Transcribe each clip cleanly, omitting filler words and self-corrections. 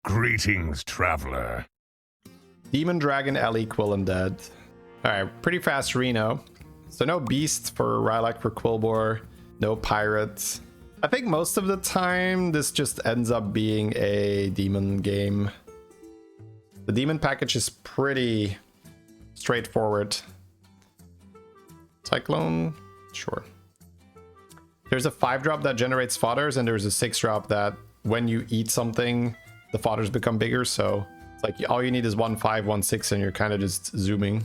Greetings, traveler. Demon, Dragon, Ellie, Quill, and Dead. Alright, pretty fast Reno. So no Beast for Rylak for Quillbore, no Pirate. I think most of the time this just ends up being a Demon game. The Demon package is pretty straightforward. Cyclone? Sure. There's a 5-drop that generates fodders, and there's a 6-drop that when you eat something, the fodders become bigger, so it's like all you need is 1-5, 1-6, and you're kind of just zooming.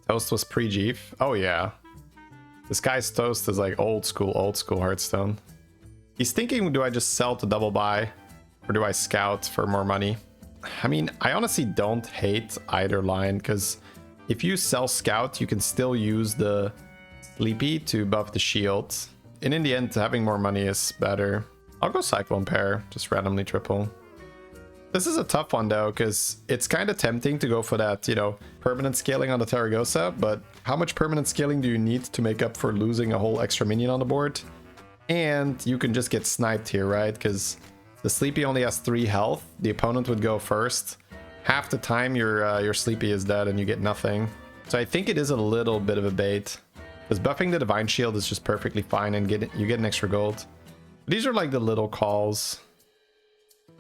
Toast was pre-Jeef. Oh yeah. This guy's Toast is like old school Hearthstone. He's thinking, do I just sell to double buy, or do I scout for more money? I mean, I honestly don't hate either line, because if you sell scout, you can still use the Sleepy to buff the shield. And in the end, having more money is better. I'll go Cyclone Pair, just randomly triple. This is a tough one though, because it's kind of tempting to go for that, you know, permanent scaling on the Taragosa, but how much permanent scaling do you need to make up for losing a whole extra minion on the board? And you can just get sniped here, right? Because the Sleepy only has 3 health. The opponent would go first. Half the time your Sleepy is dead and you get nothing. So I think it is a little bit of a bait. Because buffing the Divine Shield is just perfectly fine and you get an extra gold. These are like the little calls.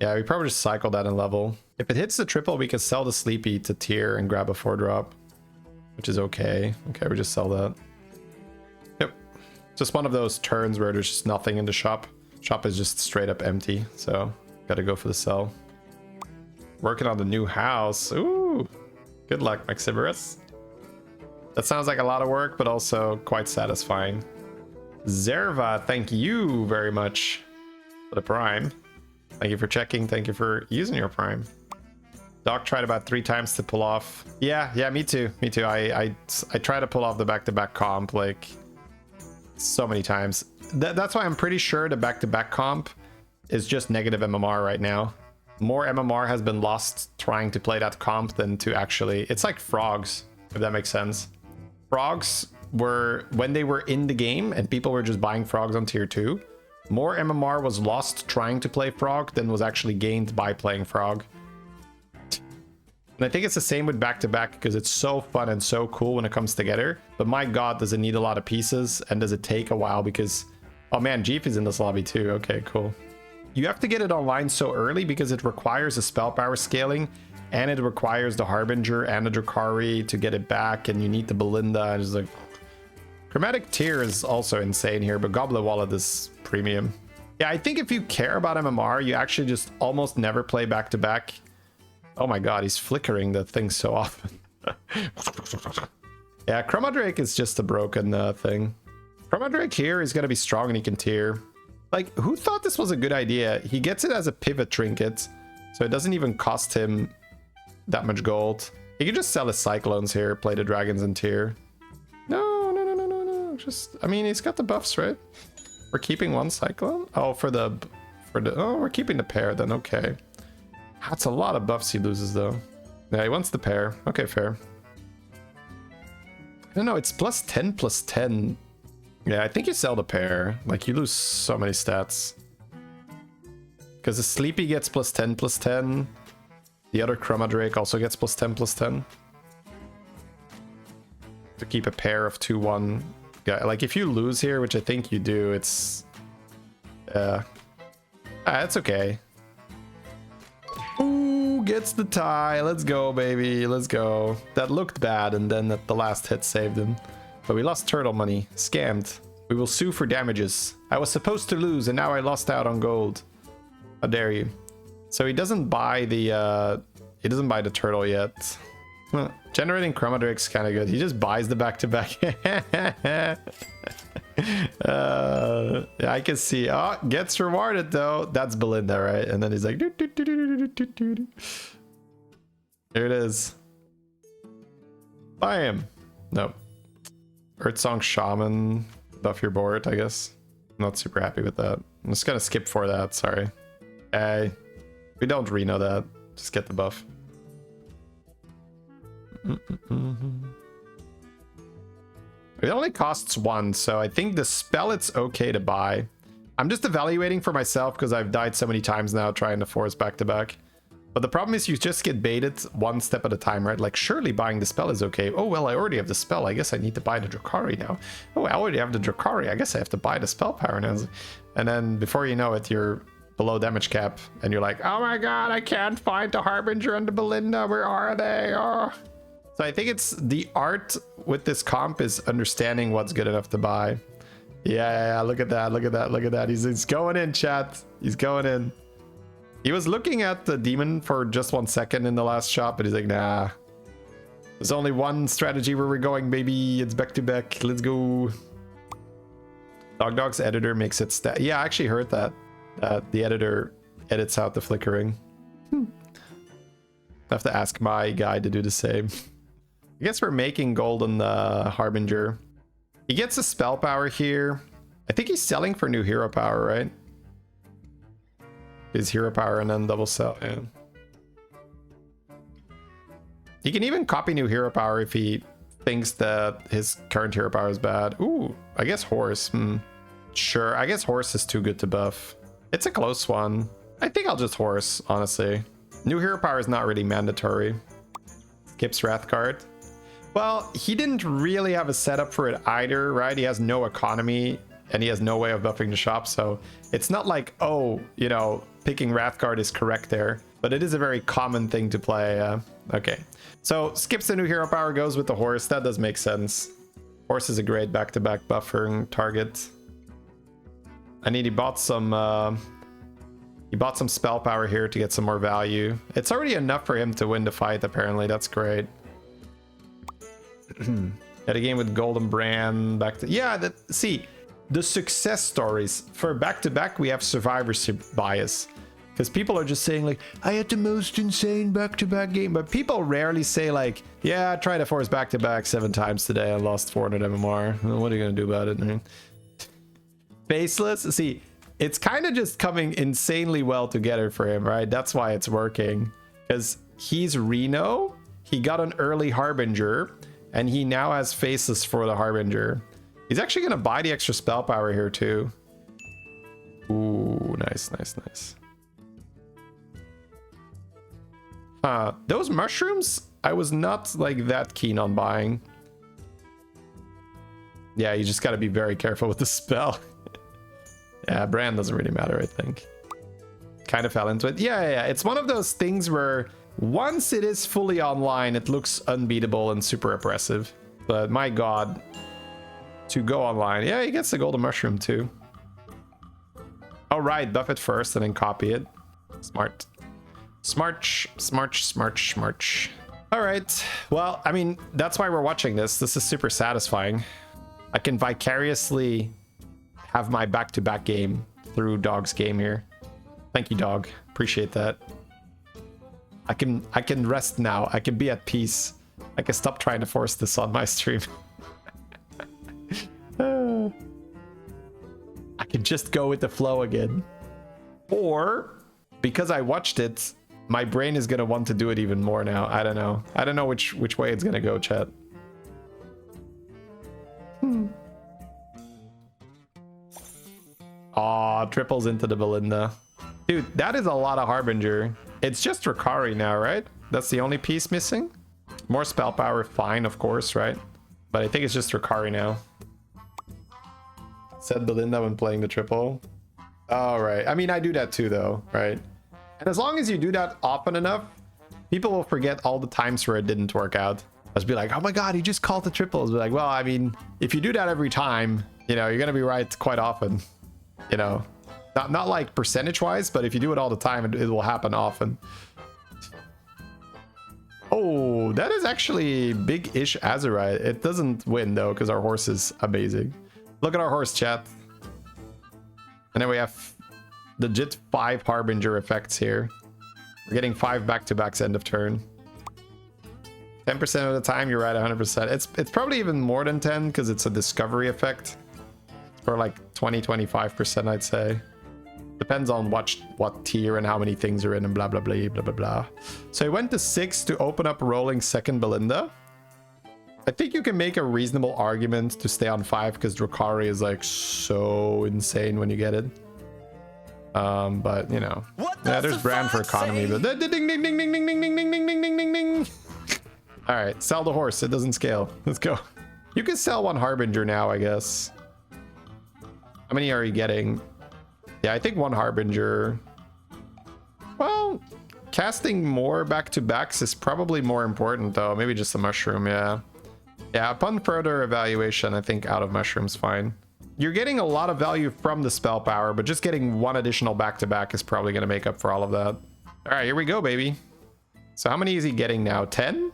Yeah, we probably just cycle that in level. If it hits the triple, we can sell the Sleepy to tier and grab a 4-drop. Which is okay. Okay, we just sell that. Yep. Just one of those turns where there's just nothing in the shop. Shop is just straight up empty, so gotta go for the sell. Working on the new house. Ooh! Good luck, Maxiberus. That sounds like a lot of work, but also quite satisfying. Zerva, thank you very much for the Prime. Thank you for checking. Thank you for using your Prime. Doc tried about 3 times to pull off. Yeah, me too. Me too. I try to pull off the back-to-back comp like so many times. That's why I'm pretty sure the back-to-back comp is just negative MMR right now. More MMR has been lost trying to play that comp than to actually... It's like Frogs, if that makes sense. Frogs were, when they were in the game and people were just buying Frogs on tier 2, more MMR was lost trying to play Frog than was actually gained by playing Frog. And I think it's the same with back-to-back because it's so fun and so cool when it comes together. But my god, does it need a lot of pieces and does it take a while because... Oh man, Jeef is in this lobby too. Okay, cool. You have to get it online so early because it requires a spell power scaling and it requires the Harbinger and the Drakkari to get it back, and you need the Balinda. And it's like... Chromatic Tier is also insane here, but Goblet Wallet is premium. Yeah, I think if you care about MMR, you actually just almost never play back-to-back. Oh my god, he's flickering the thing so often. Yeah, Chromadrake is just a broken thing. Chromadrake here is going to be strong and he can tier. Like, who thought this was a good idea? He gets it as a pivot trinket, so it doesn't even cost him that much gold. He can just sell his Cyclones here, play the Dragons and tier. No. Just, I mean, he's got the buffs, right? We're keeping 1 Cyclone? Oh, oh, we're keeping the pair then, okay. That's a lot of buffs he loses, though. Yeah, he wants the pair. Okay, fair. I don't know, it's +10/+10. Yeah, I think you sell the pair. Like, you lose so many stats. Because the Sleepy gets +10/+10. The other Chromadrake also gets +10/+10. To keep a pair of 2/1. Like, if you lose here, which I think you do, it's... it's okay. Ooh, gets the tie. Let's go, baby. Let's go. That looked bad, and then at the last hit saved him. But we lost turtle money. Scammed. We will sue for damages. I was supposed to lose, and now I lost out on gold. How dare you? So he doesn't buy the... he doesn't buy the turtle yet. Well, generating Chromadrake's kind of good. He just buys the back-to-back. Yeah, I can see. Oh, gets rewarded though. That's Balinda, right? And then he's like... Here it is. Buy him. Nope. Earthsong Shaman. Buff your board, I guess. I'm not super happy with that. I'm just gonna skip for that, sorry. Hey. We don't Reno that. Just get the buff. It only costs 1, so I think the spell it's okay to buy. I'm just evaluating for myself because I've died so many times now trying to force back-to-back. But the problem is you just get baited one step at a time, right? Like, surely buying the spell is okay. Oh, well, I already have the spell. I guess I need to buy the Drakkari now. Oh, I already have the Drakkari. I guess I have to buy the spell power now. And then before you know it, you're below damage cap. And you're like, oh my god, I can't find the Harbinger and the Balinda. Where are they? Oh. So I think it's the art with this comp is understanding what's good enough to buy. Yeah, look at that. Look at that. Look at that. He's going in, chat. He's going in. He was looking at the demon for just 1 second in the last shot, but he's like, nah. There's only one strategy where we're going, baby. It's back to back. Let's go. DogDog's editor makes it yeah, I actually heard that. The editor edits out the flickering. I have to ask my guy to do the same. I guess we're making golden Harbinger. He gets a spell power here. I think he's selling for new hero power, right? His hero power and then double sell, yeah. He can even copy new hero power if he thinks that his current hero power is bad. Ooh, I guess horse. Sure, I guess horse is too good to buff. It's a close one. I think I'll just horse, honestly. New hero power is not really mandatory. Skips Wrath card. Well, he didn't really have a setup for it either, right? He has no economy and he has no way of buffing the shop, so it's not like, oh, you know, picking Wrathguard is correct there, but it is a very common thing to play. Okay, so skips the new hero power, goes with the horse. That does make sense. Horse is a great back-to-back buffering target. And he bought some spell power here to get some more value. It's already enough for him to win the fight, apparently. That's great. Had a game with Golden Brand back to... Yeah, see, the success stories for back-to-back, we have survivorship bias. Because people are just saying, like, I had the most insane back-to-back game. But people rarely say, like, yeah, I tried to force back-to-back 7 times today. I lost 400 MMR. What are you going to do about it? I mean, faceless? See, it's kind of just coming insanely well together for him, right? That's why it's working. Because he's Reno. He got an early Harbinger. And he now has faceless for the Harbinger. He's actually going to buy the extra spell power here, too. Ooh, nice, nice, nice. Those mushrooms, I was not like that keen on buying. Yeah, you just got to be very careful with the spell. Yeah, brand doesn't really matter, I think. Kind of fell into it. Yeah, it's one of those things where once it is fully online, it looks unbeatable and super oppressive. But my god, to go online. Yeah, he gets the golden mushroom too. Oh, right, buff it first and then copy it. Smart. Smart. All right. Well, I mean, that's why we're watching this. This is super satisfying. I can vicariously have my back-to-back game through Dog's game here. Thank you, Dog. Appreciate that. I can rest now. I can be at peace. I can stop trying to force this on my stream. I can just go with the flow again. Or, because I watched it, my brain is gonna want to do it even more now. I don't know. I don't know which way it's gonna go, chat. Aw, triples into the Balinda. Dude, that is a lot of Harbinger. It's just Drakkari now, right? That's the only piece missing? More spell power, fine, of course, right? But I think it's just Drakkari now. Said Balinda when playing the triple. Oh, right. I mean, I do that too, though, right? And as long as you do that often enough, people will forget all the times where it didn't work out. I'll just be like, oh my god, he just called the triples. Be like, well, I mean, if you do that every time, you know, you're gonna be right quite often. You know, not like percentage-wise, but if you do it all the time, it will happen often. Oh, that is actually big-ish Azurite. It doesn't win, though, because our horse is amazing. Look at our horse, chat. And then we have legit 5 Harbinger effects here. We're getting 5 back-to-backs end of turn. 10% of the time, you're right, 100%. It's probably even more than 10, because it's a discovery effect. For like 20-25%, I'd say. Depends on what tier and how many things are in and blah blah blah blah blah blah. So I went to 6 to open up rolling second Balinda. I think you can make a reasonable argument to stay on 5 because Drakkari is like so insane when you get it. But you know, yeah, there's brand for economy, but ding ding ding ding ding ding ding ding ding ding ding ding ding. All right, sell the horse. It doesn't scale. Let's go. You can sell one harbinger now, I guess. How many are you getting? Yeah, I think one harbinger. Well, casting more back-to-backs is probably more important, though. Maybe just a mushroom, yeah. Yeah, upon further evaluation, I think out of mushroom's fine. You're getting a lot of value from the spell power, but just getting one additional back-to-back is probably going to make up for all of that. All right, here we go, baby. So how many is he getting now? 10?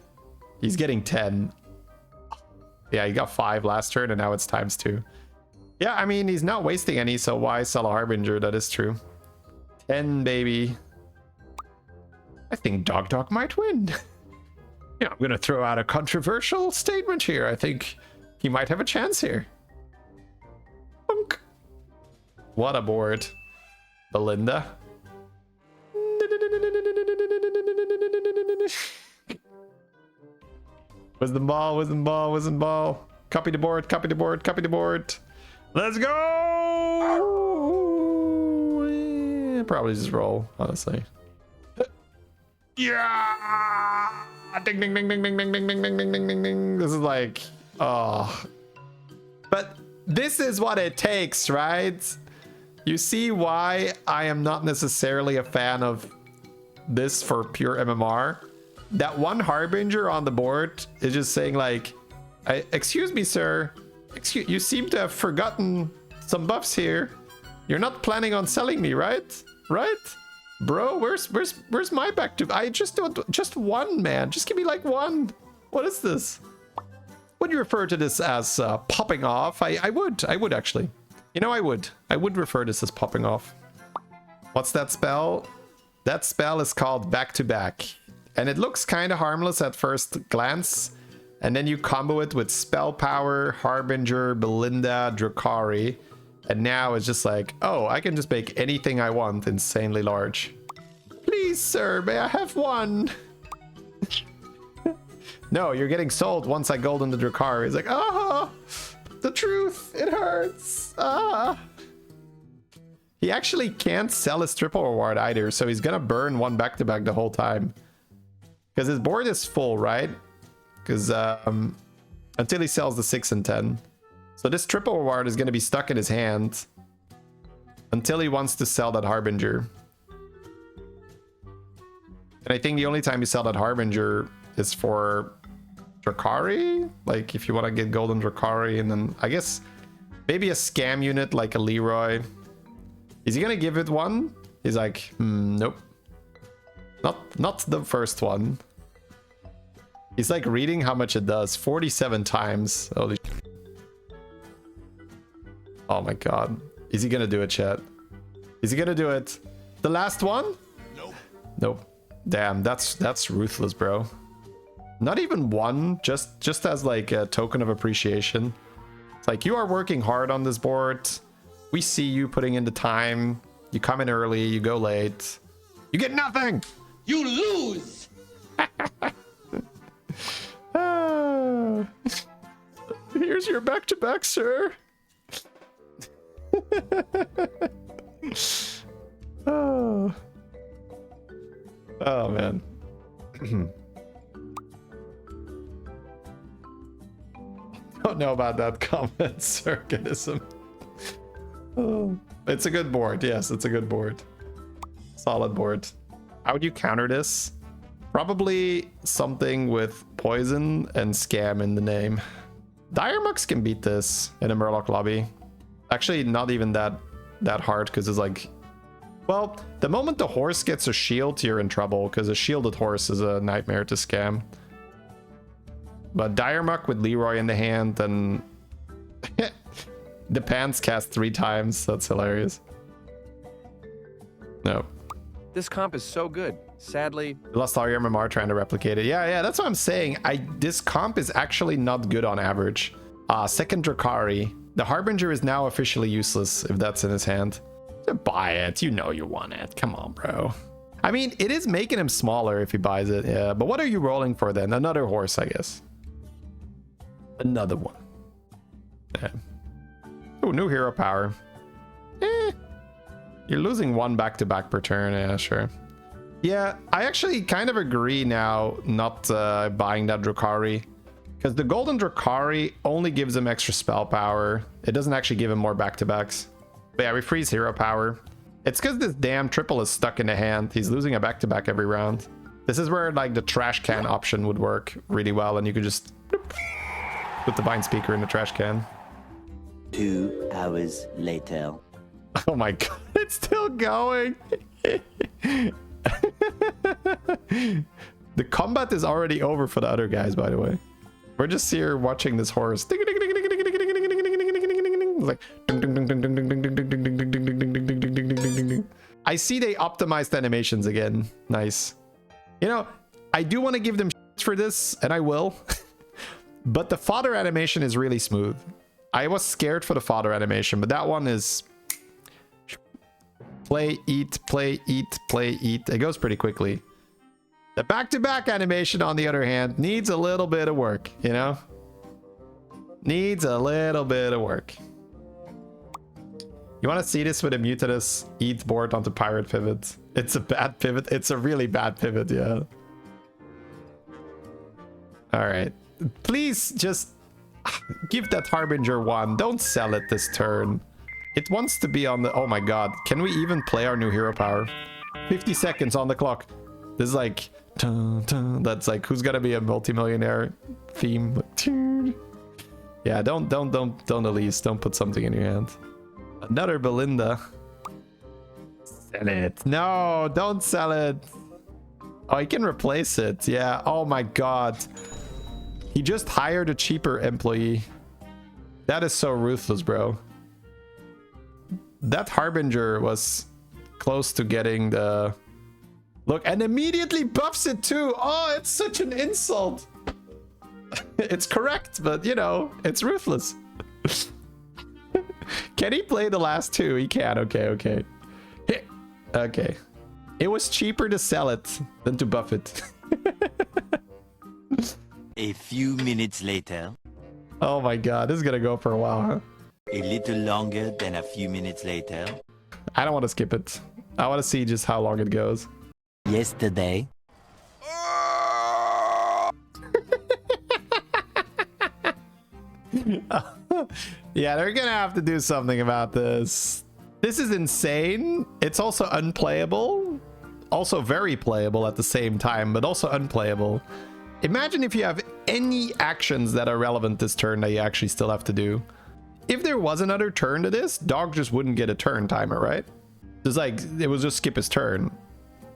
He's getting 10. Yeah, he got 5 last turn, and now it's ×2. Yeah, I mean, he's not wasting any, so why sell a harbinger? That is true. 10, baby. I think DogDog might win. Yeah, I'm going to throw out a controversial statement here. I think he might have a chance here. Punk. What a board. Balinda. Wisdom ball, wisdom ball, wisdom ball. Copy the board, copy the board, copy the board. Let's go! Probably just roll, honestly. Yeah! Ding ding ding ding ding ding ding ding ding ding ding ding ding. This is like, oh. But this is what it takes, right? You see why I am not necessarily a fan of this for pure MMR? That one harbinger on the board is just saying like, excuse me, sir. You seem to have forgotten some buffs here. You're not planning on selling me, right? Right? Bro, where's my back to? I just don't, just one, man. Just give me like one. What is this? Would you refer to this as popping off? I would actually. You know, I would refer this as popping off. What's that spell? That spell is called back to back. And it looks kind of harmless at first glance. And then you combo it with spell power, harbinger, Balinda Drakkari. And now it's just like, oh, I can just make anything I want insanely large. Please, sir, may I have one? No, you're getting sold once I golden the Drakkari. It's like, ah, the truth, it hurts. Ah. He actually can't sell his triple reward either, so he's gonna burn one back-to-back the whole time. Because his board is full, right? Because until he sells the 6 and 10. So this triple reward is going to be stuck in his hand until he wants to sell that harbinger. And I think the only time you sell that harbinger is for Drakkari. Like if you want to get golden Drakkari, and then I guess maybe a scam unit like a Leroy. Is he going to give it one? He's like, nope. Not the first one. He's like reading how much it does. 47 times. Holy shit. Oh my god. Is he gonna do it, chat? Is he gonna do it? The last one? Nope. Nope. Damn, that's ruthless, bro. Not even one, just as like a token of appreciation. It's like, you are working hard on this board. We see you putting in the time. You come in early, you go late. You get nothing! You lose! Here's your back-to-back, sir. Oh man. Don't know about that comment, circuitism. Oh, it's a good board. Yes, it's a good board. Solid board. How would you counter this? Probably something with poison and scam in the name. Dire Mucks can beat this in a Murloc lobby. Actually, not even that hard, because it's like, well, the moment the horse gets a shield, you're in trouble, because a shielded horse is a nightmare to scam. But Dire Muck with Leroy in the hand, and the pants cast 3 times. That's hilarious. No. This comp is so good. Sadly, you lost all your MMR trying to replicate it. Yeah, that's what I'm saying. This comp is actually not good on average. Second Drakkari. The Harbinger is now officially useless if that's in his hand. Buy it. You know you want it. Come on, bro. I mean, it is making him smaller if he buys it. Yeah, but what are you rolling for then? Another horse, I guess. Another one. Yeah. Oh, new hero power. You're losing one back-to-back per turn. Yeah, sure. Yeah, I actually kind of agree now not buying that Drakkari. Because the golden Drakkari only gives him extra spell power. It doesn't actually give him more back-to-backs. But yeah, we freeze hero power. It's because this damn triple is stuck in the hand. He's losing a back-to-back every round. This is where like the trash can option would work really well, and you could just put the Vine Speaker in the trash can. 2 hours later. Oh my god, it's still going. The combat is already over for the other guys, by the way. We're just here watching this horse. Like I see they optimized animations again. Nice. You know, I do want to give them for this, and I will. But the fodder animation is really smooth. I was scared for the fodder animation, but that one is play, eat, play, eat, play, eat. It goes pretty quickly. The back-to-back animation, on the other hand, needs a little bit of work, you know? Needs a little bit of work. You want to see this with a Mutinous ETH board onto Pirate Pivot? It's a bad pivot. It's a really bad pivot, yeah. Alright. Please just give that Harbinger one. Don't sell it this turn. It wants to be on the... Oh my god. Can we even play our new hero power? 50 seconds on the clock. This is like... Dun, dun. That's like, who's gonna be a multimillionaire theme? Yeah, don't Elise. Don't put something in your hand. Another Balinda. Sell it. No, don't sell it. Oh, you can replace it. Yeah. Oh my god. He just hired a cheaper employee. That is so ruthless, bro. That Harbinger was close to getting the... Look, and immediately buffs it too. Oh, it's such an insult. It's correct, but you know, it's ruthless. Can he play the last two? He can. Okay. Okay. It was cheaper to sell it than to buff it. A few minutes later. Oh my god, this is gonna go for a while, huh? A little longer than a few minutes later. I don't want to skip it. I want to see just how long it goes. Yesterday. Yeah, they're gonna have to do something about this. This is insane. It's also unplayable. Also very playable at the same time, but also unplayable. Imagine if you have any actions that are relevant this turn that you actually still have to do. If there was another turn to this, Dog just wouldn't get a turn timer, right? Just like, it was just skip his turn.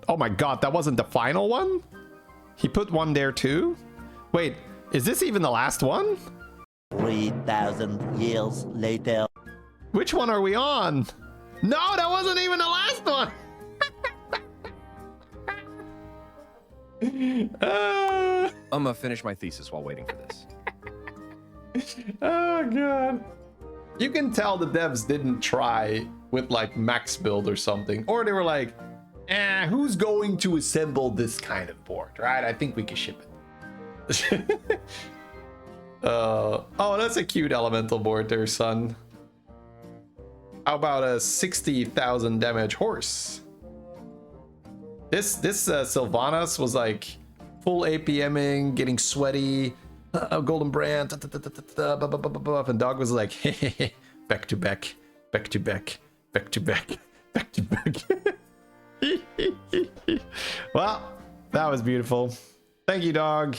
Oh my god, that wasn't the final one? He put one there too? Wait, is this even the last one? 3,000 years later. Which one are we on? No, that wasn't even the last one! I'm gonna finish my thesis while waiting for this. Oh god. You can tell the devs didn't try with like max build or something. Or they were like, who's going to assemble this kind of board, right? I think we can ship it. Oh, that's a cute elemental board there, son. How about a 60,000 damage horse? This Sylvanas was like full APMing, getting sweaty, golden brand, and Dog was like, back to back, back to back, back to back, back to back. Well, that was beautiful. Thank you, Dog.